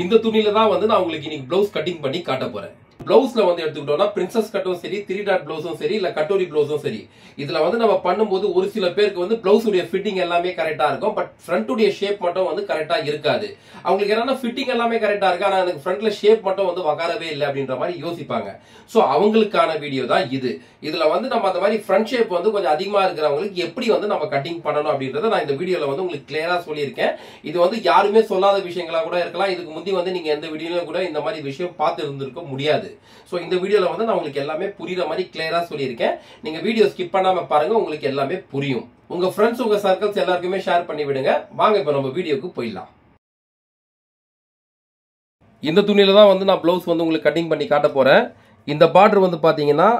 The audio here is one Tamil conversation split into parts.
இந்த துணியில தான் வந்து நான் உங்களுக்கு இன்னைக்கு ப்ளவுஸ் கட்டிங் பண்ணி காட்ட போறேன். ப்ளவுஸ்ல வந்து எடுத்துக்கிட்டோம்னா பிரின்சஸ் கட்டும் சரி, 3 டாட் ப்ளவுஸும் சரி, இல்ல கட்டோரி ப்ளவுஸும் சரி, இதுல வந்து நம்ம பண்ணும்போது ஒரு சில பேருக்கு வந்து ப்ளவுஸ் உடைய ஃபிட்டிங் எல்லாமே கரெக்டா இருக்கும். பட் ஃப்ரண்ட் உடைய ஷேப் மட்டும் வந்து கரெக்டா இருக்காது. அவங்களுக்கு என்னன்னா ஃபிட்டிங் எல்லாமே கரெக்டா இருக்கு, ஆனா எனக்கு ஃப்ரண்ட்ல ஷேப் மட்டும் வந்து வகாரவே இல்லை அப்படின்ற மாதிரி யோசிப்பாங்க. சோ அவங்களுக்கான வீடியோ தான் இது. இதுல வந்து நம்ம அந்த மாதிரி ஃப்ரண்ட் ஷேப் வந்து கொஞ்சம் அதிகமா இருக்கிறவங்களுக்கு எப்படி வந்து நம்ம கட்டிங் பண்ணணும் அப்படின்றத நான் இந்த வீடியோல வந்து உங்களுக்கு கிளியரா சொல்லியிருக்கேன். இது வந்து யாருமே சொல்லாத விஷயங்களா கூட இருக்கலாம். இதுக்கு முந்தி வந்து நீங்க எந்த வீடியோலயும் கூட இந்த மாதிரி விஷயம் பார்த்து இருந்திருக்க முடியாது. சோ இந்த வீடியோல வந்து நான் உங்களுக்கு எல்லாமே புரியுற மாதிரி கிளியரா சொல்லியிருக்கேன். நீங்க வீடியோ ஸ்கிப் பண்ணாம பாருங்க, உங்களுக்கு எல்லாமே புரியும். உங்க ஃப்ரெண்ட்ஸ், உங்க சர்க்கிள்ஸ் எல்லாருக்குமே ஷேர் பண்ணி விடுங்க. வாங்க இப்ப நம்ம வீடியோக்கு போயிடலாம். இந்த துணியில தான் வந்து நான் ப்ளவுஸ் வந்து உங்களுக்கு கட்டிங் பண்ணி காட்ட போறேன். இந்த பார்டர் வந்து பாத்தீங்கன்னா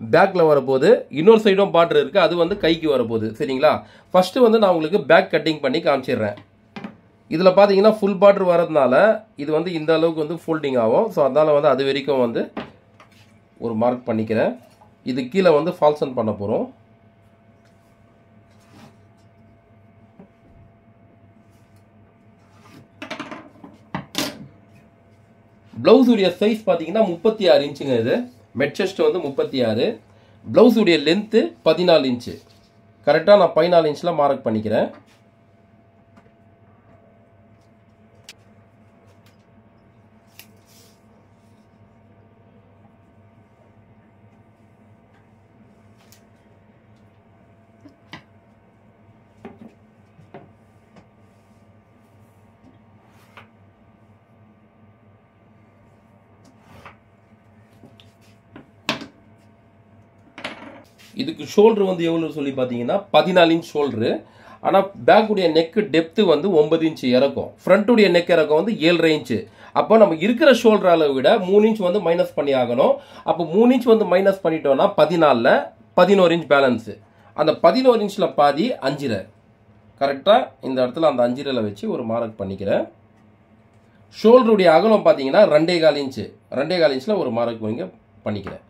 பேக்ல வரப்போகுது, இன்னொரு சைடும் பார்டர் இருக்கு, அது வந்து கைக்கு வரப்போகுது. சரிங்களா? ஃபர்ஸ்ட் வந்து நான் உங்களுக்கு பேக் கட்டிங் பண்ணி காமிச்சிடுறேன். இதில் பார்த்தீங்கன்னா ஃபுல் பார்டர் வரதுனால இது வந்து இந்த அளவுக்கு வந்து ஃபோல்டிங் ஆகும். ஸோ அதனால் வந்து அது வரைக்கும் வந்து ஒரு மார்க் பண்ணிக்கிறேன். இது கீழே வந்து ஃபால்சன் பண்ண போகிறோம். ப்ளவுஸ் உடைய சைஸ் பார்த்தீங்கன்னா 36 இன்ச்சுங்க. இது மெட் செஸ்ட் வந்து 36, ப்ளவுஸ் உடைய லென்த்து 14 இன்ச்சு. கரெக்டாக நான் 14 இன்ச்சில் மார்க் பண்ணிக்கிறேன். இதுக்கு ஷோல்டர் வந்து எவ்வளவு சொல்லி பார்த்தீங்கன்னா 14 இன்ச் ஷோல்டரு. ஆனால் பேக் உடைய நெக் டெப்த் வந்து 9 இன்ச் இறக்கும். ஃப்ரண்ட் உடைய நெக் இறக்கம் வந்து 7.5 இன்ச்சு. அப்போ நம்ம இருக்கிற ஷோல்டர் அளவை விட 3 இன்ச் வந்து மைனஸ் பண்ணி ஆகணும். அப்போ 3 இன்ச் வந்து மைனஸ் பண்ணிட்டோம்னா 14ல் 11 இன்ச் பேலன்ஸ். அந்த 11 இன்ச்ல பாதி 5.5. கரெக்டாக இந்த இடத்துல அந்த 5.5 வச்சு ஒரு மார்க் பண்ணிக்கிறேன். ஷோல்டருடைய அகலம் பார்த்தீங்கன்னா 2.25 இன்ச்சு. 2.25 இன்ச்சில் ஒரு மார்க் வைங்க பண்ணிக்கிறேன்.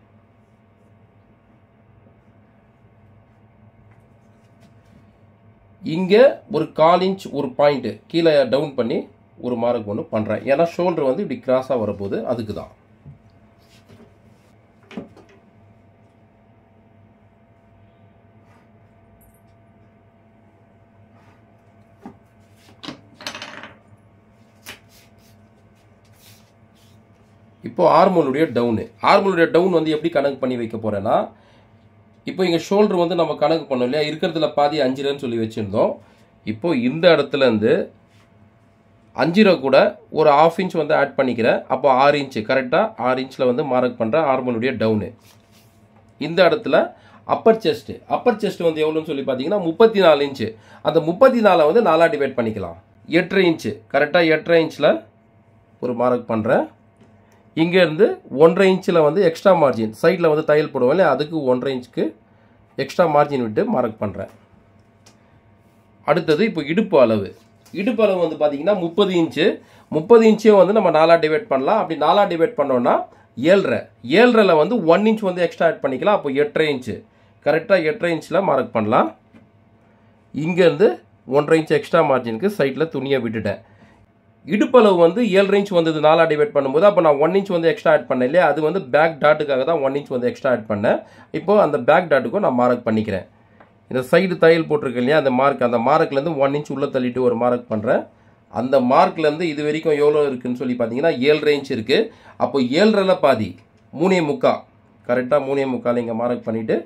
இங்க ஒரு 1/4 இன்ச் ஒரு பாயிண்ட் கீழே டவுன் பண்ணி ஒரு மார்க் ஒன்று பண்றேன். ஏன்னா ஷோல்டர் வந்து இப்படி கிராஸா வரப்போகுது, அதுக்கு தான். இப்போ ஆர்மோலுடைய டவுன் வந்து எப்படி கணக்கு பண்ணி வைக்க போறேன்னா, இப்போ இங்க ஷோல்டர் வந்து நம்ம கணக்கு பண்ணோம் இல்லையா, இருக்கிறதுல பாதி 5.5 சொல்லி வச்சிருந்தோம். இப்போ இந்த இடத்துல இருந்து 5.5 கூட ஒரு 1/2 இன்ச் வந்து ஆட் பண்ணிக்கிறேன். அப்போ 6 இன்ச், கரெக்டா 6 இன்ச்ல வந்து மார்க் பண்றேன் ஆர்மோலுடைய டவுனு. இந்த இடத்துல அப்பர் செஸ்ட் வந்து எவ்வளோன்னு சொல்லி பார்த்தீங்கன்னா 34 இன்ச்சு. அந்த 34 வந்து 4ஆ டிவைட் பண்ணிக்கலாம். 8.5 இன்ச்சு, கரெக்டா 8.5 இன்ச்ல ஒரு மார்க் பண்றேன். இங்க இருந்து 1.5 இன்ச்சில் வந்து எக்ஸ்ட்ரா மார்ஜின், சைடில் வந்து தையல் போடுவோம் இல்லையா, அதுக்கு 1.5 இன்ச்சுக்கு எக்ஸ்ட்ரா மார்ஜின் விட்டு மார்க் பண்ணுறேன். அடுத்தது இப்போ இடுப்பு அளவு வந்து பார்த்தீங்கன்னா 30 இன்ச்சு. 30 இன்ச்சையும் வந்து நம்ம 4ஆ டிவைட் பண்ணலாம். அப்படி 4ஆ டிவைட் பண்ணோம்னா 7.5 வந்து 1 இன்ச் வந்து எக்ஸ்ட்ரா ஆட் பண்ணிக்கலாம். அப்போ 8.5 இன்ச்சு, கரெக்டாக 8.5 இன்ச்சில் மார்க் பண்ணலாம். இங்கேருந்து 1.5 இன்ச் எக்ஸ்ட்ரா மார்ஜினுக்கு சைடில் துணியை விட்டுட்டேன். இடுப்பளவு வந்து 7.5 இன்ச் வந்தது 4ஆ டிவைட் பண்ணும்போது, அப்போ நான் 1 இன்ச் வந்து எக்ஸ்ட்ரா ஆட் பண்ணேன் இல்லையா, அது வந்து பேக் டாட்டுக்காக தான் 1 இன்ச் வந்து எக்ஸ்ட்ரா ஆட் பண்ணேன். இப்போ அந்த பேக் டாட்டுக்கும் நான் மார்க் பண்ணிக்கிறேன். இந்த சைடு தையல் போட்டிருக்கேன் இல்லையா, அந்த மார்க்லேருந்து 1 இன்ச் உள்ளே தள்ளிட்டு ஒரு மார்க் பண்ணுறேன். அந்த மார்க்லேருந்து இது வரைக்கும் எவ்வளோ இருக்குன்னு சொல்லி பார்த்தீங்கன்னா 7.5 இன்ச் இருக்குது. அப்போ 7.5ல பாதி 3.25, கரெக்டாக 3.25 இங்கே மார்க் பண்ணிவிட்டு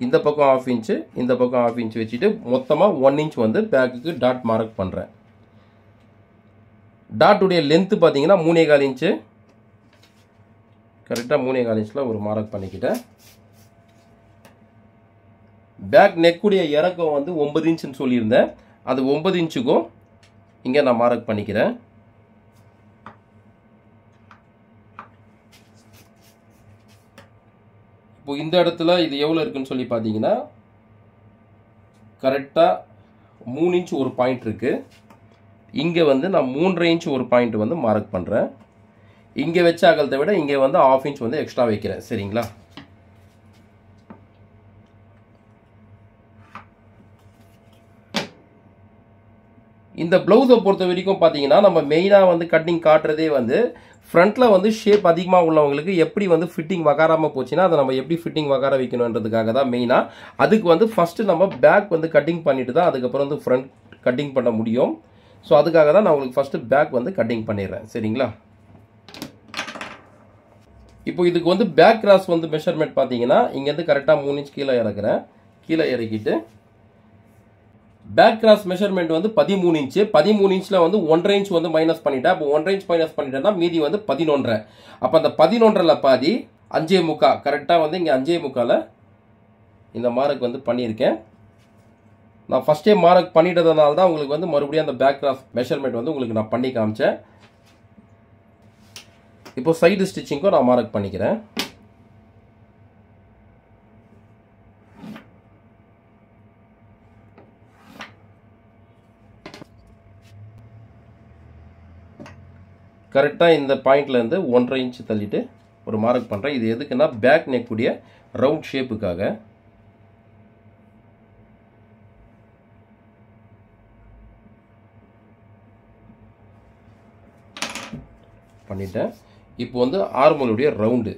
இந்த பக்கம் 1/2 இன்ச்சு, இந்த பக்கம் 1/2 இன்ச் வச்சுட்டு மொத்தமாக 1 இன்ச் வந்து பேக்குக்கு டாட் மார்க் பண்ணுறேன். டாட்டுடைய லென்த்து பார்த்தீங்கன்னா 3.25 இன்ச்சு, கரெக்டாக 3.25 இன்ச்சில் ஒரு மார்க் பண்ணிக்கிட்டேன். பேக் நெக்குடைய இறக்கம் வந்து 9 இன்ச்சுன்னு சொல்லியிருந்தேன். அது 9 இன்ச்சுக்கும் இங்கே நான் மார்க் பண்ணிக்கிறேன். இப்போ இந்த இடத்துல இது எவ்வளோ இருக்குன்னு சொல்லி பார்த்தீங்கன்னா கரெக்டாக 3 இன்ச் ஒரு பாயிண்ட் இருக்கு. இங்கே வந்து நான் 3.5 இன்ச் ஒரு பாயிண்ட் வந்து மார்க் பண்ணுறேன். இங்கே வச்ச அகலத்தை விட இங்கே வந்து 1/2 இன்ச் வந்து எக்ஸ்ட்ரா வைக்கிறேன். சரிங்களா? இந்த ப்ளவுஸை பொறுத்த வரைக்கும் பார்த்தீங்கன்னா நம்ம மெயினாக வந்து கட்டிங் காட்டுறதே வந்து ஃப்ரண்ட்டில் வந்து ஷேப் அதிகமாக உள்ளவங்களுக்கு எப்படி வந்து ஃபிட்டிங் வகாராமல் போச்சுன்னா அதை நம்ம எப்படி ஃபிட்டிங் வகார வைக்கணுன்றதுக்காக தான் மெயினாக. அதுக்கு வந்து ஃபஸ்ட்டு நம்ம பேக் வந்து கட்டிங் பண்ணிட்டு தான் அதுக்கப்புறம் வந்து ஃப்ரண்ட் கட்டிங் பண்ண முடியும். ஸோ அதுக்காக தான் நான் உங்களுக்கு ஃபஸ்ட்டு பேக் வந்து கட்டிங் பண்ணிடுறேன். சரிங்களா? இப்போ இதுக்கு வந்து பேக் கிராஸ் வந்து மெஷர்மெண்ட் பார்த்தீங்கன்னா இங்கேருந்து கரெக்டாக 3 இன்ச் கீழே இறக்குறேன். கீழே இறக்கிட்டு பேக் கிராஸ் மெஷர்மெண்ட் வந்து 13 இன்ச்சு. 13 இன்ச்சில் வந்து 1.5 இன்ச் வந்து மைனஸ் பண்ணிட்டேன். அப்போ 1.5 இன்ச் மைனஸ் பண்ணிட்டேன்னா மீதி வந்து 11.5. அப்போ அந்த 11.5ல பாதி 5.25 கரெக்டாக வந்து இங்கே 5.25 இந்த மார்க் வந்து பண்ணியிருக்கேன். நான் ஃபஸ்ட்டே மார்க் பண்ணிட்டதுனால தான் உங்களுக்கு வந்து மறுபடியும் அந்த பேக் கிராஸ் மெஷர்மெண்ட் வந்து உங்களுக்கு நான் பண்ணி காமிச்சேன். இப்போ சைடு ஸ்டிச்சிங்கும் நான் மார்க் பண்ணிக்கிறேன். கரெக்டாக இந்த பாயிண்ட்லேருந்து 1.5 இன்ச் தள்ளிட்டு ஒரு மார்க் பண்ணுறேன். இது எதுக்குன்னா பேக் நெக் உடைய ரவுண்ட் ஷேப்புக்காக. பண்ணிட்டேன். இப்போ வந்து ஆர்மலுடைய ரவுண்டு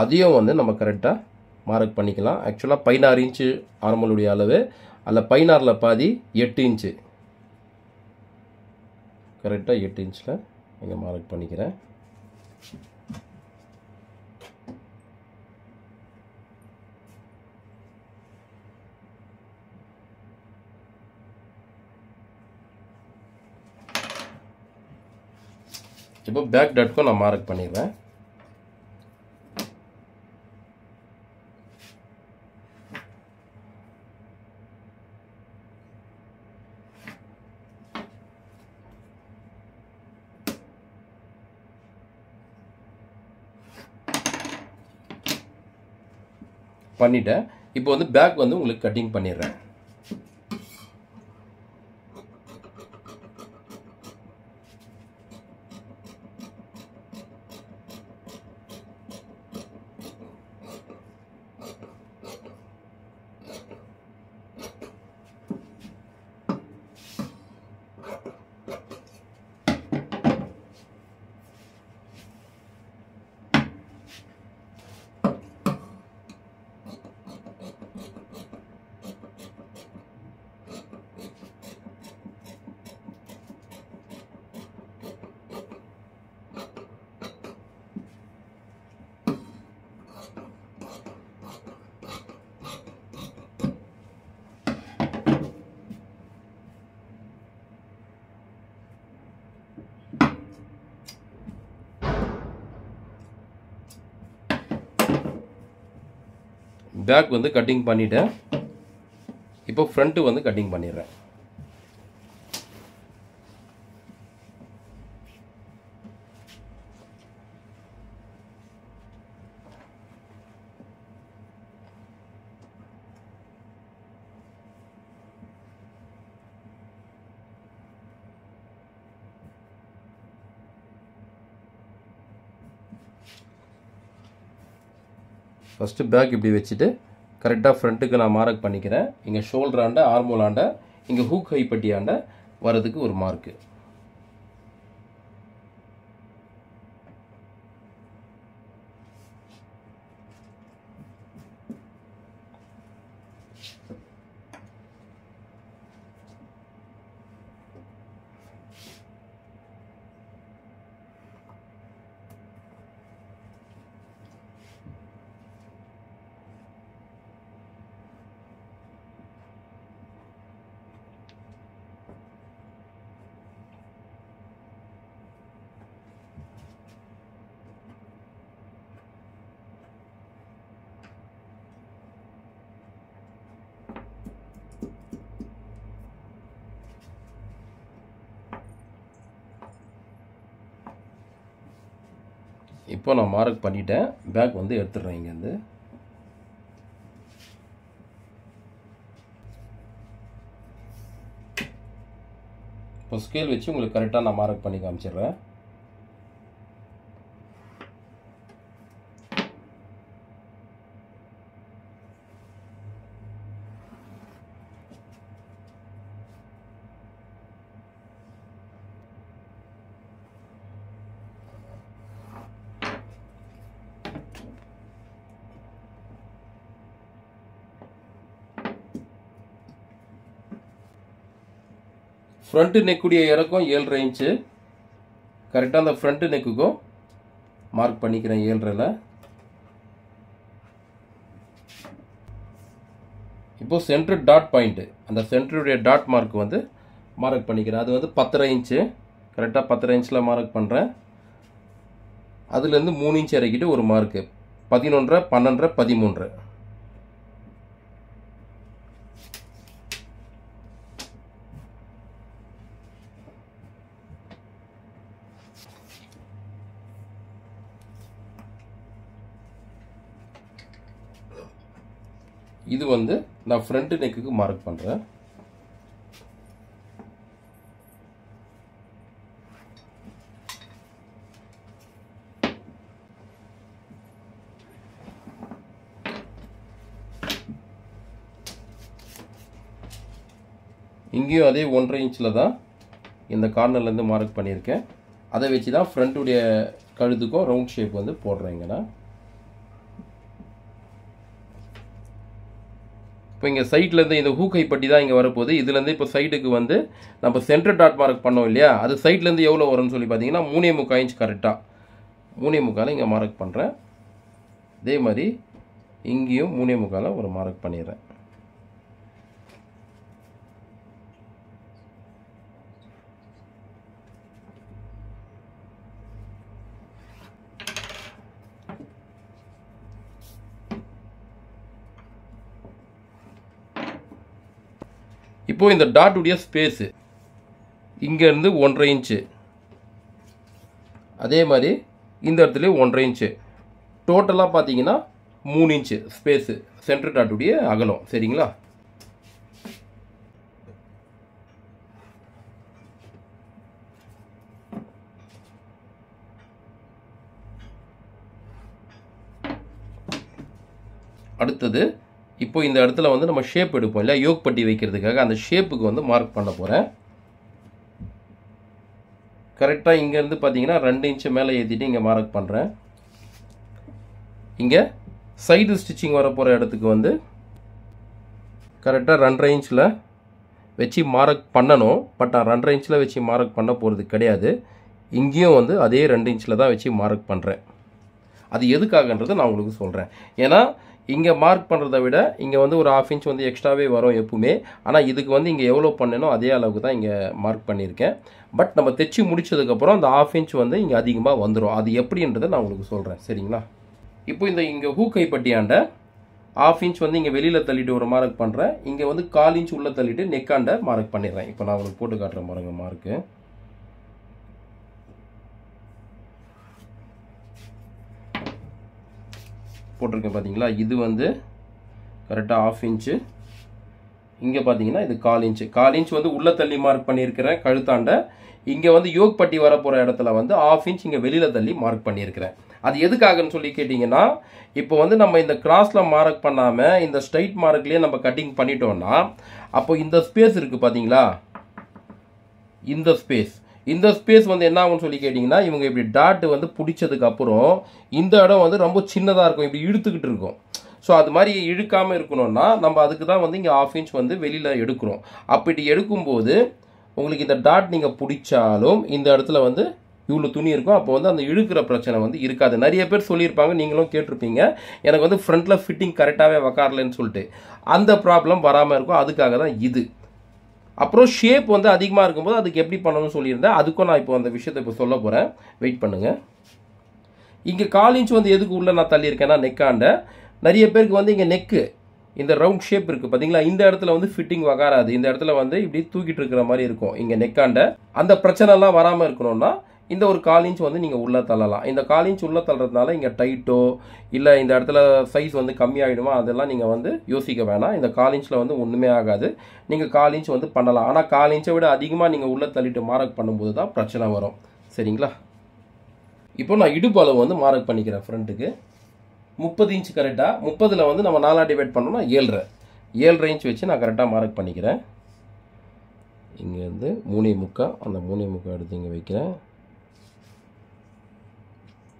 அதையும் வந்து நம்ம கரெக்டாக மார்க் பண்ணிக்கலாம். ஆக்சுவலாக 16 இன்ச்சு ஆர்மலுடைய அளவு, அதில் 16ல் பாதி 8 இன்ச்சு. கரெக்டாக 8 இன்ச்சில் இங்கே மார்க் பண்ணிக்கிறேன். இப்போ பேக் டாட்க்கும் நான் மார்க் பண்ணிடுறேன். பண்ணிட்டேன். இப்போ வந்து பேக் வந்து உங்களுக்கு கட்டிங் பண்ணிடுறேன். பேக் வந்து கட்டிங் பண்ணிட்டேன். இப்போ ஃப்ரண்ட் வந்து கட்டிங் பண்ணிடுறேன். ஃபஸ்ட்டு பேக் இப்படி வச்சுட்டு கரெக்டாக ஃப்ரண்ட்டுக்கு நான் மார்க் பண்ணிக்கிறேன். இங்கே ஷோல்டர் ஆண்ட, ஆர்மோல் ஆண்ட, இங்கே ஹூக் ஹைப்பட்டி ஆண்ட வரதுக்கு ஒரு மார்க்கு. இப்போ நான் மார்க் பண்ணிட்டேன். பேக் வந்து எடுத்துடுறேன். இங்கேருந்து இப்போ ஸ்கேல் வச்சு உங்களுக்கு கரெக்டாக நான் மார்க் பண்ணி காமிச்சிடுறேன். ஃப்ரண்ட் நெக்குடைய இறக்கம் 7.5 இன்ச்சு. கரெக்டாக அந்த ஃப்ரண்ட் நெக்குக்கும் மார்க் பண்ணிக்கிறேன் 7.5. இப்போ சென்டர் டாட் பாயிண்ட், அந்த சென்டருடைய டாட் மார்க் வந்து மார்க் பண்ணிக்கிறேன். அது வந்து 10.5 இன்ச்சு. கரெக்டாக 10.5 இன்ச்சில் மார்க் பண்ணுறேன். அதுலேருந்து 3 இன்ச் இறக்கிட்டு ஒரு மார்க்கு 11.5, 12.5, 13. இது வந்து நான் ஃப்ரண்ட் நெக்குக்கு மார்க் பண்ணுறேன். இங்கேயும் அதே 1.5 இன்ச்சில் தான் இந்த கார்னர்லேருந்து மார்க் பண்ணியிருக்கேன். அதை வச்சு தான் ஃப்ரண்ட்டுடைய கழுத்துக்கும் ரவுண்ட் ஷேப் வந்து போடுறேங்கண்ணா. இப்போ இங்கே சைட்லேருந்து இந்த ஹூக்கை பட்டி தான் இங்கே வரப்போகுது. இதுலேருந்து இப்போ சைடுக்கு வந்து நம்ம சென்டர் டாட் மார்க் பண்ணோம் இல்லையா, அது சைட்லேருந்து எவ்வளோ வரும்னு சொல்லி பார்த்தீங்கன்னா 3.25 இன்ச் கரெக்டாக 3.25 இங்கே மார்க் பண்ணுறேன். அதே மாதிரி இங்கேயும் 3.25 ஒரு மார்க் பண்ணிடுறேன். இப்போ இந்த டாட் உடைய ஸ்பேஸ் இங்க இருந்து 1.5 இன்ச்சு, அதே மாதிரி இந்த இடத்துல 1.5 இன்ச்சு, டோட்டலாக பார்த்தீங்கன்னா 3 இன்ச்சு ஸ்பேஸ் சென்டர் டாட் உடைய அகலம். சரிங்களா? அடுத்தது இப்போ இந்த இடத்துல வந்து நம்ம ஷேப் எடுப்போம் இல்லையா, யோக் பட்டி வைக்கிறதுக்காக அந்த ஷேப்புக்கு வந்து மார்க் பண்ண போகிறேன். கரெக்டாக இங்கேருந்து பார்த்தீங்கன்னா 2 இன்ச்சு மேலே ஏற்றிட்டு இங்கே மார்க் பண்ணுறேன். இங்கே சைடு ஸ்டிச்சிங் வர போகிற இடத்துக்கு வந்து கரெக்டாக 2.5 இன்ச்சில் வச்சு மார்க் பண்ணணும். பட் நான் 2.5 இன்ச்சில் வச்சு மார்க் பண்ண போகிறது கிடையாது. இங்கேயும் வந்து அதே 2 இன்ச்சில் தான் வச்சு மார்க் பண்ணுறேன். அது எதுக்காகன்றதை நான் உங்களுக்கு சொல்கிறேன். ஏன்னா இங்கே மார்க் பண்ணுறதை விட இங்கே வந்து ஒரு 1/2 இன்ச் வந்து எக்ஸ்ட்ராவே வரும் எப்பவுமே. ஆனால் இதுக்கு வந்து இங்கே எவ்வளோ பண்ணணும் அதே அளவுக்கு தான் இங்கே மார்க் பண்ணியிருக்கேன். பட் நம்ம தைச்சி முடிச்சதுக்கப்புறம் அந்த 1/2 இன்ச் வந்து இங்கே அதிகமாக வந்துடும். அது எப்படின்றதை நான் உங்களுக்கு சொல்கிறேன். சரிங்களா? இப்போ இந்த இங்கே ஹூக்கை பட்டியாண்ட 1/2 இன்ச் வந்து இங்கே வெளியில் தள்ளிட்டு ஒரு மார்க் பண்ணுறேன். இங்கே வந்து 1/4 இன்ச் உள்ளே தள்ளிட்டு நெக்காண்ட மார்க் பண்ணிடுறேன். இப்போ நான் உங்களுக்கு போட்டு காட்டுறேன் பாருங்க மார்க்கு. போட்டிருக்கேன் பார்த்தீங்களா? இது வந்து கரெக்டாக 1/2 இன்ச்சு. இங்கே பார்த்தீங்கன்னா இது 1/4 இன்ச்சு. 1/4 இன்ச் வந்து உள்ள தள்ளி மார்க் பண்ணியிருக்கிறேன் கழுத்தாண்ட. இங்கே வந்து யோக் பட்டி வர போகிற இடத்துல வந்து 1/2 இன்ச் இங்கே வெளியில் தள்ளி மார்க் பண்ணியிருக்கிறேன். அது எதுக்காகன்னு சொல்லி கேட்டிங்கன்னா, இப்போ வந்து நம்ம இந்த கிராஸில் மார்க் பண்ணாமல் இந்த ஸ்ட்ரைட் மார்க்லேயே நம்ம கட்டிங் பண்ணிட்டோம்னா, அப்போ இந்த ஸ்பேஸ் இருக்குது பார்த்தீங்களா, இந்த ஸ்பேஸ் வந்து என்ன ஆகும்னு சொல்லி கேட்டிங்கன்னா, இவங்க இப்படி டாட் வந்து பிடிச்சதுக்கு அப்புறம் இந்த இடம் வந்து ரொம்ப சின்னதாக இருக்கும், இப்படி இழுத்துக்கிட்டு இருக்கும். ஸோ அது மாதிரி இழுக்காமல் இருக்கணும்னா நம்ம அதுக்கு தான் வந்து இங்கே 1/2 இன்ச் வந்து வெளியில் எடுக்கிறோம். அப்படி எடுக்கும்போது உங்களுக்கு இந்த டாட் நீங்கள் பிடிச்சாலும் இந்த இடத்துல வந்து இவ்வளோ துணி இருக்கும். அப்போ வந்து அந்த இழுக்கிற பிரச்சனை வந்து இருக்காது. நிறைய பேர் சொல்லியிருப்பாங்க, நீங்களும் கேட்டிருப்பீங்க, எனக்கு வந்து ஃப்ரண்ட்டில் ஃபிட்டிங் கரெக்டாகவே உக்காரலன்னு சொல்லிட்டு. அந்த ப்ராப்ளம் வராமல் இருக்கும். அதுக்காக தான் இது. அப்புறம் ஷேப் வந்து அதிகமாக இருக்கும்போது அதுக்கு எப்படி பண்ணணும்னு சொல்லியிருந்தேன். அதுக்கும் நான் இப்போ அந்த விஷயத்தை இப்போ சொல்ல போகிறேன். வெயிட் பண்ணுங்கள். இங்கே 1/4 இன்ச் வந்து எதுக்கு உள்ளே நான் தள்ளியிருக்கேன்னா நெக்காண்ட நிறைய பேருக்கு வந்து இங்கே நெக்கு இந்த ரவுண்ட் ஷேப் இருக்குது பார்த்தீங்களா, இந்த இடத்துல வந்து ஃபிட்டிங் வகாராது. இந்த இடத்துல வந்து இப்படி தூக்கிட்டு இருக்கிற மாதிரி இருக்கும் இங்கே நெக்காண்ட. அந்த பிரச்சனைலாம் வராமல் இருக்கணும்னா இந்த ஒரு 1/4 இன்ச் வந்து நீங்கள் உள்ளே தள்ளலாம். இந்த 1/4 இன்ச் உள்ளே தள்ளுறதுனால இங்கே டைட்டோ இல்லை இந்த இடத்துல சைஸ் வந்து கம்மியாகிடுமா அதெல்லாம் நீங்கள் வந்து யோசிக்க வேணாம். இந்த 1/4 இன்ச்சில் வந்து ஒன்றுமே ஆகாது. நீங்கள் 1/4 இன்ச் வந்து பண்ணலாம். ஆனால் 1/4 இன்ச்சை விட அதிகமாக நீங்கள் உள்ளே தள்ளிட்டு மார்க் பண்ணும்போது தான் பிரச்சனை வரும். சரிங்களா? இப்போ நான் இடுப்பு அளவு வந்து மார்க் பண்ணிக்கிறேன். ஃப்ரண்ட்டுக்கு 30 இன்ச் கரெக்டாக. 30ல் வந்து நம்ம 4 டிவைட் பண்ணோம்னா 7.5 இன்ச் வச்சு நான் கரெக்டாக மார்க் பண்ணிக்கிறேன். இங்கேருந்து 3.25 அந்த 3.25 எடுத்து இங்கே வைக்கிறேன்.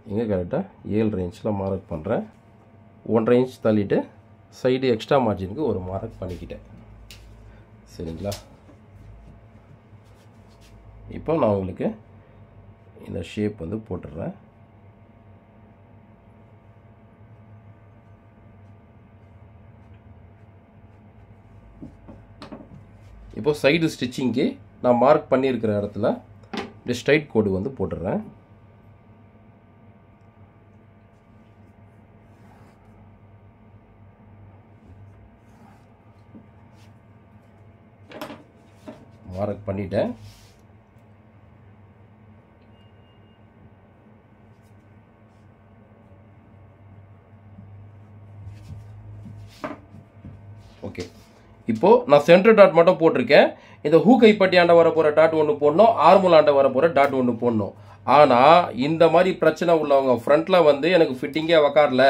இங்கே கரெக்டாக 7.5 இன்ச்சில் மார்க் பண்ணுறேன். 1.5 இன்ச் தள்ளிட்டு சைடு எக்ஸ்ட்ரா மார்ஜினுக்கு ஒரு மார்க் பண்ணிக்கிட்டேன். சரிங்களா? இப்போ நான் உங்களுக்கு இந்த ஷேப் வந்து போட்டுடுறேன். இப்போ சைடு ஸ்டிச்சிங்க்கு நான் மார்க் பண்ணியிருக்கிற இடத்துல இந்த ஸ்ட்ரைட் கோடு வந்து போட்டுடுறேன். மார்க் பண்ணிட்டேன். ஓகே, இப்போ நான் சென்டர் டாட் மட்டும் போட்டிருக்கேன். இந்த ஹூ கைப்பட்டியாண்ட வர போகிற டாட் ஒன்று போடணும், ஆர்முல் ஆண்ட வர போகிற டாட் ஒன்று போடணும். ஆனால் இந்த மாதிரி பிரச்சனை உள்ளவங்க ஃப்ரண்ட்டில் வந்து எனக்கு ஃபிட்டிங்கே உக்காரல,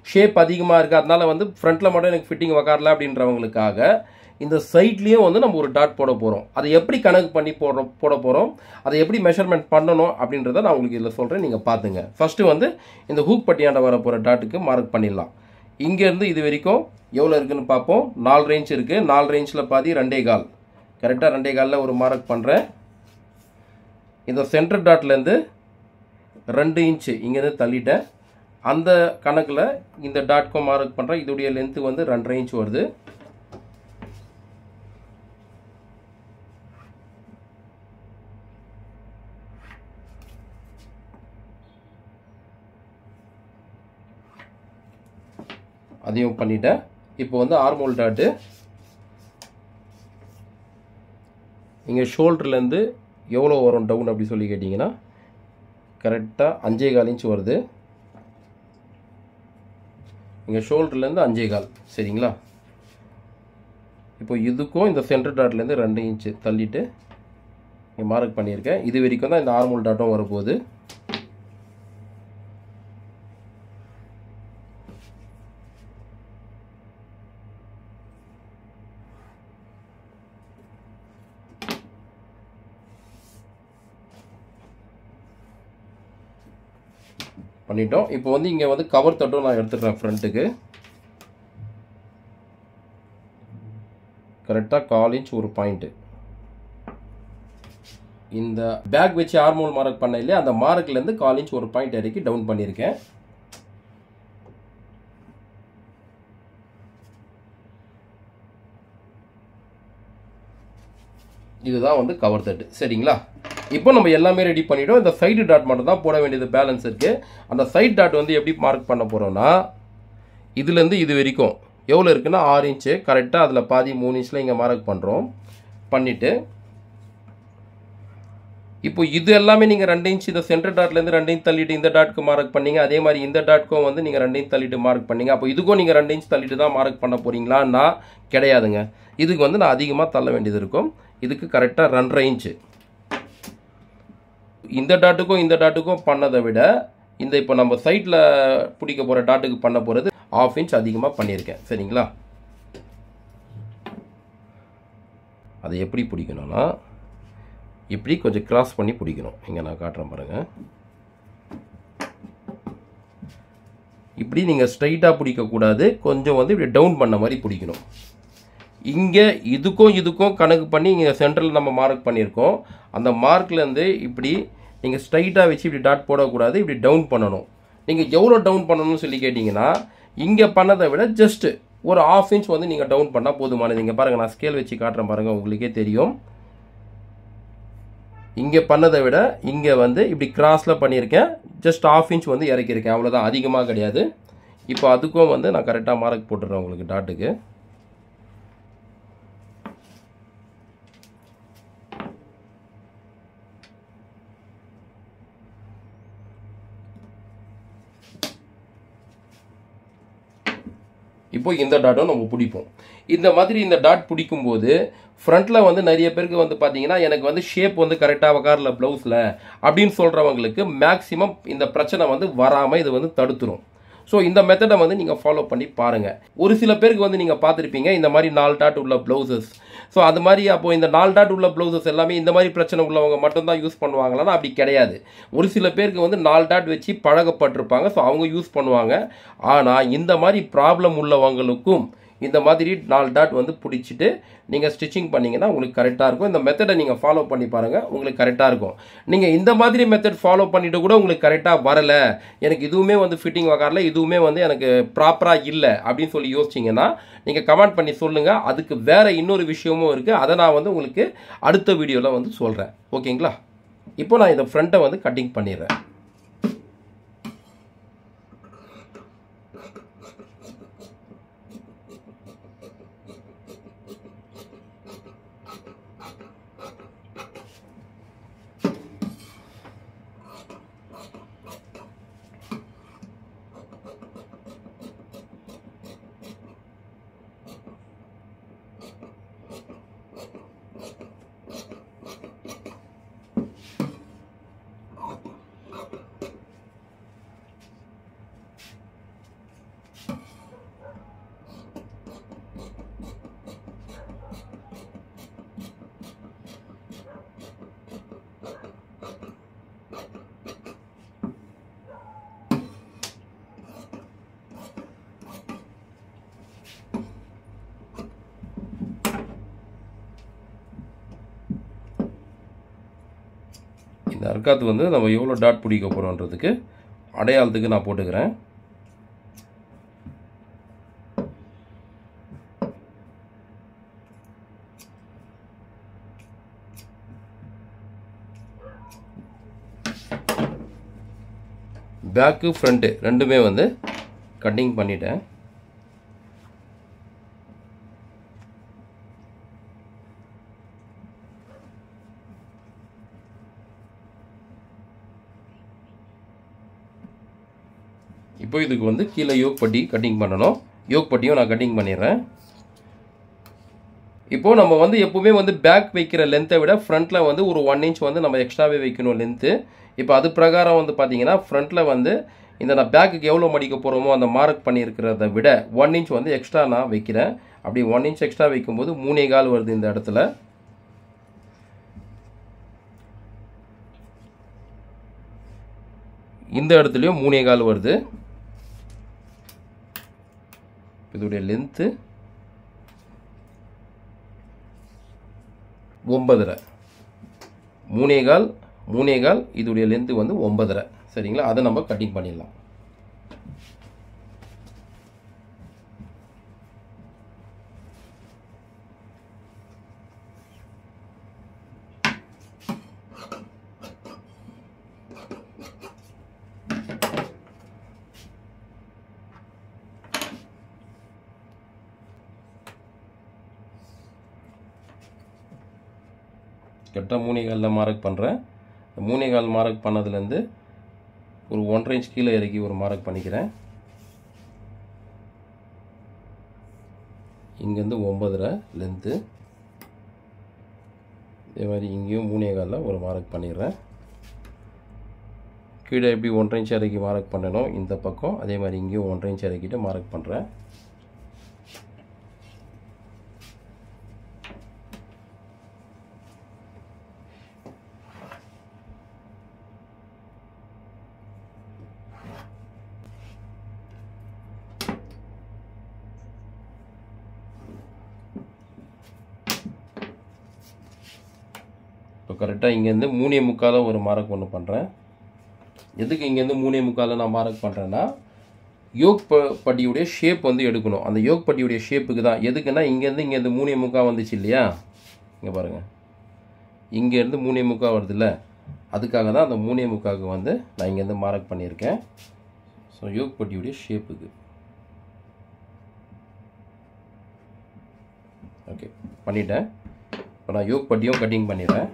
ஷேப் அதிகமாக இருக்குது, அதனால வந்து ஃப்ரண்ட்டில் மட்டும் எனக்கு ஃபிட்டிங் உக்காரல அப்படின்றவங்களுக்காக இந்த சைட்லேயும் வந்து நம்ம ஒரு டாட் போட போகிறோம். அதை எப்படி கணக்கு பண்ணி போட போகிறோம், அதை எப்படி மெஷர்மெண்ட் பண்ணணும் அப்படின்றத நான் உங்களுக்கு இதில் சொல்கிறேன், நீங்கள் பார்த்துங்க. ஃபஸ்ட்டு வந்து இந்த ஹூக் பட்டியாண்ட வர போகிற டாட்டுக்கு மார்க் பண்ணிடலாம். இங்கேருந்து இது வரைக்கும் எவ்வளோ இருக்குதுன்னு பார்ப்போம். 4 ரேஞ்ச் இருக்குது. 4 ரேஞ்சில் பாதி 2.25, கரெக்டாக 2.25 ஒரு மார்க் பண்ணுறேன். இந்த சென்டர் டாட்லேருந்து 2 இன்ச்சு இங்கேருந்து தள்ளிட்டேன். அந்த கணக்கில் இந்த டாட்க்கும் மார்க் பண்ணுறேன். இதோடைய லென்த்து வந்து 2.5 இன்ச் வருது. அதையும் பண்ணிட்டேன். இப்போ வந்து ஆர்மோல் டாட்டு இங்கே ஷோல்டர்லேருந்து எவ்வளோ வரும் டவுன் அப்படி சொல்லி கேட்டிங்கன்னா கரெக்டாக 5.25 இன்ச் வருது. இங்கே ஷோல்டர்லேருந்து 5.25, சரிங்களா? இப்போ இதுக்கும் இந்த சென்டர் டாட்லேருந்து 2 இன்ச்சு தள்ளிட்டு இங்கே மார்க் பண்ணியிருக்கேன். இது வரைக்கும் தான் இந்த ஆர்மோல் டாட்டும் வரப்போகுது. பண்ணிட்டோம். இப்போ வந்து இங்கே வந்து கவர் தட்டும் நான் எடுத்துக்கிறேன். ஃப்ரண்ட்டுக்கு கரெக்டாக 1/4 இன்ச் ஒரு பாயிண்ட்டு. இந்த பேக் வச்சு ஆர்மோல் மார்க் பண்ண இல்லையா, அந்த மார்க்லேருந்து 1/4 இன்ச் ஒரு பாயிண்ட் இறக்கி டவுன் பண்ணியிருக்கேன். இதுதான் வந்து கவர் தட்டு, சரிங்களா? இப்போ நம்ம எல்லாமே ரெடி பண்ணிட்டோம். இந்த சைடு டாட் மட்டும் தான் போட வேண்டியது பேலன்ஸ் இருக்குது. அந்த சைடு டாட் வந்து எப்படி மார்க் பண்ண போகிறோம்னா, இதுலேருந்து இது வரைக்கும் எவ்வளோ இருக்குன்னா 6 இன்ச்சு, கரெக்டாக அதில் பாதி 3 இன்ச்சில் இங்கே மார்க் பண்ணுறோம். பண்ணிவிட்டு இப்போ இது எல்லாமே நீங்கள் 2 இன்ச் இந்த சென்டர் டாட்லேருந்து 2 இன்ச் தள்ளிட்டு இந்த டாட்க்கு மார்க் பண்ணீங்க. அதே மாதிரி இந்த டாட்க்கும் வந்து நீங்கள் 2 இன்ச் தள்ளிட்டு மார்க் பண்ணீங்க. அப்போ இதுக்கும் நீங்கள் 2 இன்ச் தள்ளிட்டு தான் மார்க் பண்ண போகிறீங்களான்னா கிடையாதுங்க. இதுக்கு வந்து நான் அதிகமாக தள்ள வேண்டியது இருக்கும். இதுக்கு கரெக்டாக 2.5 இன்ச்சு. இந்த டாட்டுக்கும் பண்ணதை விட இந்த இப்போ நம்ம சைட்டில் பிடிக்க போகிற டாட்டுக்கு பண்ண போகிறது 1/2 இன்ச் அதிகமாக பண்ணியிருக்கேன், சரிங்களா? அதை எப்படி பிடிக்கணும்னா இப்படி கொஞ்சம் கிராஸ் பண்ணி பிடிக்கணும். இங்கே நான் காட்டுறேன் பாருங்கள். இப்படி நீங்கள் ஸ்ட்ரைட்டாக பிடிக்கக்கூடாது, கொஞ்சம் வந்து இப்படி டவுன் பண்ண மாதிரி பிடிக்கணும். இங்கே இதுக்கும் கணக்கு பண்ணி இங்கே சென்டரில் நம்ம மார்க் பண்ணியிருக்கோம். அந்த மார்க்லேருந்து இப்படி நீங்கள் ஸ்ட்ரைட்டாக வச்சு இப்படி டாட் போடக்கூடாது, இப்படி டவுன் பண்ணணும். நீங்கள் எவ்வளோ டவுன் பண்ணணும்னு சொல்லி கேட்டிங்கன்னா இங்கே பண்ணதை விட ஜஸ்ட்டு ஒரு 1/2 இன்ச் வந்து நீங்கள் டவுன் பண்ணால் போதுமானது. இங்கே பாருங்கள், நான் ஸ்கேல் வச்சு காட்டுறேன் பாருங்கள், உங்களுக்கே தெரியும். இங்கே பண்ணதை விட இங்கே வந்து இப்படி கிராஸில் பண்ணியிருக்கேன். ஜஸ்ட் 1/2 இன்ச் வந்து இறக்கியிருக்கேன், அவ்வளோதான், அதிகமாக கிடையாது. இப்போ அதுக்கும் வந்து நான் கரெக்டாக மார்க் போட்டுடுறேன் உங்களுக்கு டாட்டுக்கு. இப்போ இந்த டாட்டும் நம்ம பிடிப்போம். இந்த மாதிரி இந்த டாட் பிடிக்கும்போது ஃப்ரண்ட்டில் வந்து நிறைய பேருக்கு வந்து பார்த்தீங்கன்னா எனக்கு வந்து ஷேப் வந்து கரெக்டாக உக்காரல ப்ளவுஸில் அப்படின்னு சொல்கிறவங்களுக்கு மேக்ஸிமம் இந்த பிரச்சனை வந்து வராமல் இது வந்து தடுத்துரும். ஸோ இந்த மெத்தடை வந்து நீங்கள் ஃபாலோ பண்ணி பாருங்கள். ஒரு சில பேருக்கு வந்து நீங்கள் பார்த்துருப்பீங்க இந்த மாதிரி 4 டாட் உள்ள ப்ளவுசஸ். ஸோ அது மாதிரி அப்போது இந்த 4 டாட் உள்ள ப்ளவுசஸ் எல்லாமே இந்த மாதிரி பிரச்சனை உள்ளவங்க மட்டும்தான் யூஸ் பண்ணுவாங்களான்னா அப்படி கிடையாது. ஒரு சில பேருக்கு வந்து 4 டாட் வச்சு பழகப்பட்டிருப்பாங்க, ஸோ அவங்க யூஸ் பண்ணுவாங்க. ஆனால் இந்த மாதிரி ப்ராப்ளம் உள்ளவங்களுக்கும் இந்த மாதிரி 4 டாட் வந்து பிடிச்சிட்டு நீங்கள் ஸ்டிச்சிங் பண்ணிங்கன்னா உங்களுக்கு கரெக்டாக இருக்கும். இந்த மெத்தடை நீங்கள் ஃபாலோ பண்ணி பாருங்கள், உங்களுக்கு கரெக்டாக இருக்கும். நீங்கள் இந்த மாதிரி மெத்தட் ஃபாலோ பண்ணிவிட்டு கூட உங்களுக்கு கரெக்டாக வரலை, எனக்கு இதுவுமே வந்து ஃபிட்டிங் வரல, இதுவுமே வந்து எனக்கு ப்ராப்பராக இல்லை அப்படின்னு சொல்லி யோசிச்சிங்கன்னா நீங்கள் கமெண்ட் பண்ணி சொல்லுங்கள். அதுக்கு வேறு இன்னொரு விஷயமும் இருக்குது, அதை நான் வந்து உங்களுக்கு அடுத்த வீடியோவில் வந்து சொல்கிறேன். ஓகேங்களா? இப்போ நான் இதை ஃப்ரண்ட்டை வந்து கட்டிங் பண்ணிடுறேன். இந்த அர்க்காத்து வந்து நம்ம எவ்வளோ டாட் பிடிக்க போகிறோன்றதுக்கு அடையாளத்துக்கு நான் போட்டுக்கிறேன். பேக்கு ஃப்ரண்ட்டு ரெண்டுமே வந்து கட்டிங் பண்ணிட்டேன். இப்போ இதுக்கு வந்து கீழே யோக் பட்டி கட்டிங் பண்ணணும். யோக் பட்டியும் நான் கட்டிங் பண்ணிடுறேன். இப்போது நம்ம வந்து எப்போவுமே வந்து பேக் வைக்கிற லென்த்தை விட ஃப்ரண்ட்டில் வந்து ஒரு 1 இன்ச் வந்து நம்ம எக்ஸ்ட்ராவே வைக்கணும் லென்த்து. இப்போ அது பிரகாரம் வந்து பார்த்தீங்கன்னா ஃப்ரண்ட்டில் வந்து இந்த நான் பேக்குக்கு எவ்வளோ மடிக்க போகிறோமோ அந்த மார்க் பண்ணியிருக்கிறத விட 1 இன்ச் வந்து எக்ஸ்ட்ரா நான் வைக்கிறேன். அப்படி 1 இன்ச் எக்ஸ்ட்ரா வைக்கும்போது 3.25 வருது இந்த இடத்துல. இந்த இடத்துலையும் 3.25 வருது. இதோடைய லென்த்து 9.5, 3.25 இதோடைய லென்த்து வந்து 9.5. சரிங்களா? அதை நம்ம கட்டிங் பண்ணிடலாம். கரெக்டாக 3.25 மார்க் பண்ணுறேன். 3.25 மார்க் பண்ணதுலேருந்து ஒரு 1.5 இன்ச் கீழே இறக்கி ஒரு மார்க் பண்ணிக்கிறேன். இங்கேருந்து 9.5 லென்த்து. இதே மாதிரி இங்கேயும் 3.25 ஒரு மார்க் பண்ணிடுறேன். கீழே எப்படி 1.5 இன்ச் இறக்கி மார்க் பண்ணணும் இந்த பக்கம், அதே மாதிரி இங்கேயும் 1.5 இன்ச் இறக்கிட்டு மார்க் பண்ணுறேன். இப்போ கரெக்டாக இங்கேருந்து 3.25 ஒரு மார்க் ஒன்று பண்ணுறேன். எதுக்கு இங்கேருந்து 3.25 நான் மார்க் பண்ணுறேன்னா யோக் பட்டியுடைய ஷேப் வந்து எடுக்கணும். அந்த யோக் பட்டியுடைய ஷேப்புக்கு தான். எதுக்குன்னா இங்கேருந்து 3.25 வந்துச்சு இல்லையா, இங்கே பாருங்கள், இங்கேருந்து 3.25 வருதுல்ல, அதுக்காக தான் அந்த 3.25 வந்து நான் இங்கேருந்து மார்க் பண்ணியிருக்கேன். ஸோ யோக் பட்டியுடைய ஷேப்புக்கு. ஓகே, பண்ணிட்டேன். இப்போ நான் யோக் பட்டியும் கட்டிங் பண்ணிடுறேன்.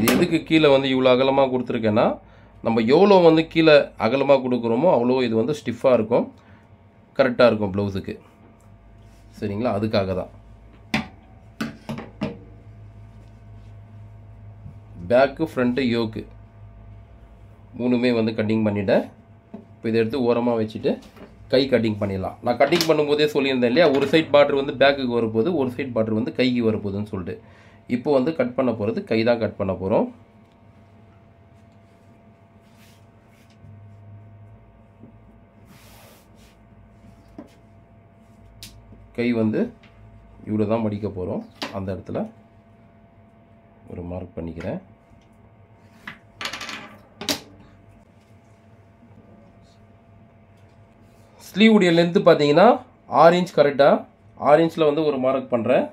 இது எதுக்கு கீழே வந்து இவ்வளோ அகலமாக கொடுத்துருக்கேன்னா, நம்ம எவ்வளோ வந்து கீழே அகலமாக கொடுக்குறோமோ அவ்வளோ இது வந்து ஸ்டிஃபாக இருக்கும், கரெக்டாக இருக்கும் ப்ளவுஸுக்கு. சரிங்களா, அதுக்காக தான். பேக்கு ஃப்ரண்ட்டு யோக்கு மூணுமே வந்து கட்டிங் பண்ணிட்டேன். இப்போ இதை எடுத்து ஓரமாக வச்சுட்டு கை கட்டிங் பண்ணிடலாம். நான் கட்டிங் பண்ணும்போதே சொல்லியிருந்தேன் இல்லையா, ஒரு சைட் பார்டர் வந்து பேக்குக்கு வரப்போகுது, ஒரு சைட் பார்டர் வந்து கைக்கு வரப்போகுதுன்னு சொல்லிட்டு. இப்போ வந்து கட் பண்ண போகிறது கை தான் கட் பண்ண போகிறோம். கை வந்து இவ்வளோ தான் மடிக்க போகிறோம். அந்த இடத்துல ஒரு மார்க் பண்ணிக்கிறேன். ஸ்லீவ் உடைய லென்த்து பார்த்தீங்கன்னா 6 இன்ச் கரெக்டாக 6 இன்ச்சில் வந்து ஒரு மார்க் பண்ணுறேன்.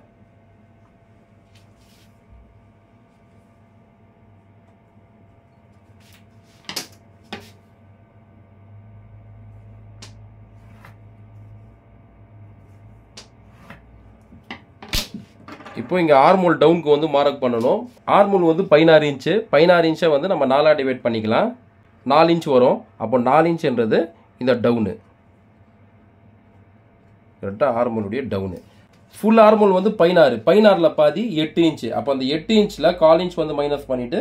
இப்போ இங்கே ஆர்மோல் டவுனுக்கு வந்து மார்க் பண்ணணும். ஆர்மோல் வந்து 16 இன்ச்சு. 16 இன்ச்சை வந்து நம்ம 4 டிவைட் பண்ணிக்கலாம். 4 இன்ச் வரும். அப்போ 4 இன்ச்ன்றது இந்த டவுனு, கரெக்டாக ஆர்மோலுடைய டவுனு. ஃபுல் ஆர்மோல் வந்து 16, 16ல் பாதி 8 இன்ச்சு. அப்போ அந்த 8 இன்ச்சில் 1/4 இன்ச் வந்து மைனஸ் பண்ணிவிட்டு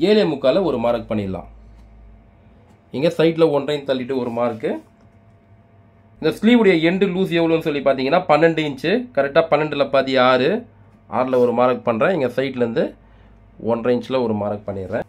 7.25 ஒரு மார்க் பண்ணிடலாம். இங்கே சைடில் 1.5 தள்ளிட்டு ஒரு மார்க்கு. இந்த ஸ்லீவுடைய எண்டு லூஸ் எவ்வளோன்னு சொல்லி பார்த்தீங்கன்னா 12 இன்ச்சு. கரெக்டாக 12ல் பாதி 6, 6ல் ஒரு மார்க் பண்ணுறேன். இங்கே சைட்லேருந்து 1.5 இன்ச்சில் ஒரு மார்க் பண்ணிடுறேன்.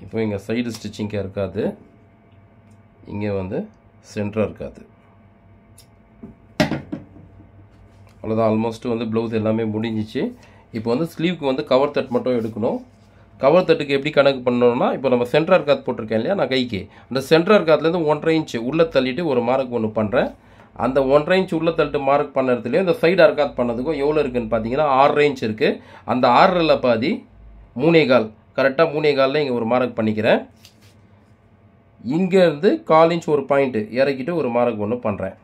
இப்போ இங்கே சைடு ஸ்டிச்சிங்கே இருக்காது, இங்கே வந்து சென்டராக இருக்காது. அவ்வளோதான், ஆல்மோஸ்ட் வந்து ப்ளவுஸ் எல்லாமே முடிஞ்சிச்சு. இப்போ வந்து ஸ்லீவுக்கு வந்து கவர் தட் மட்டும் எடுக்கணும். கவர் தட்டுக்கு எப்படி கணக்கு பண்ணணும்னா, இப்போ நம்ம சென்டராக இருக்காது போட்டிருக்கேன் இல்லையா நான் கைக்கு, அந்த சென்டராக இருக்காதுலேருந்து 1.5 இன்ச்சு உள்ளே தள்ளிட்டு ஒரு மார்க் ஒன்று பண்ணுறேன். அந்த 1.5 இன்ச் உள்ளே தள்ளிட்டு மார்க் பண்ணுறதுலேயும் இந்த சைடு அர்க்காத் பண்ணதுக்கும் எவ்வளோ இருக்குதுன்னு பார்த்தீங்கன்னா 6.5 இன்ச் இருக்குது. அந்த 6ல் பாதி 3.25, கரெக்டாக 3.25 இங்கே ஒரு மார்க் பண்ணிக்கிறேன். இங்கேருந்து 1/4 இன்ச் ஒரு பாயிண்ட்டு இறக்கிட்டு ஒரு மார்க் ஒன்று பண்ணுறேன்.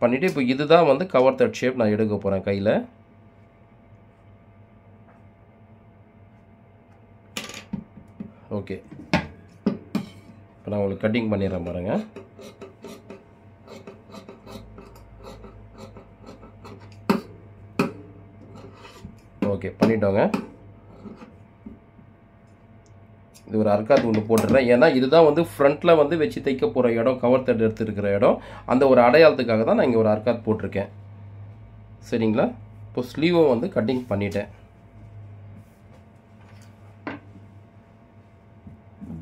பண்ணிவிட்டு இப்போ இதுதான் வந்து கவர் தட் ஷேப் நான் எடுக்க போகிறேன் கையில். ஓகே, இப்போ நான் உங்களுக்கு கட்டிங் பண்ணிடுறேன் பாருங்கள். ஓகே, பண்ணிட்டோங்க. இது ஒரு அர்க்காத் ஒன்று போட்டுடுறேன். ஏன்னா இதுதான் வந்து ஃப்ரண்ட்டில் வந்து வச்சு தைக்க போகிற இடம், கவர் தட்டு எடுத்துருக்கிற இடம். அந்த ஒரு அடையாளத்துக்காக தான் நான் இங்கே ஒரு அர்க்காத் போட்டிருக்கேன். சரிங்களா, இப்போ ஸ்லீவும் வந்து கட்டிங் பண்ணிட்டேன்.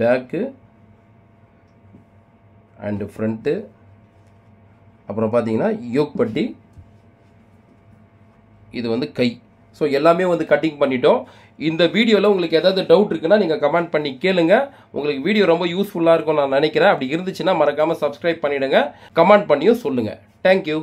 பேக்கு அண்டு ஃப்ரண்ட்டு, அப்புறம் பார்த்தீங்கன்னா யோக் பட்டி, இது வந்து கை. ஸோ எல்லாமே வந்து கட்டிங் பண்ணிட்டோம். இந்த வீடியோவில் உங்களுக்கு ஏதாவது டவுட் இருக்குன்னா நீங்கள் கமெண்ட் பண்ணி கேளுங்க. உங்களுக்கு வீடியோ ரொம்ப யூஸ்ஃபுல்லாக இருக்கும் நான் நினைக்கிறேன். அப்படி இருந்துச்சுன்னா மறக்காமல் சப்ஸ்கிரைப் பண்ணிவிடுங்க, கமெண்ட் பண்ணியும் சொல்லுங்கள். தேங்க்யூ.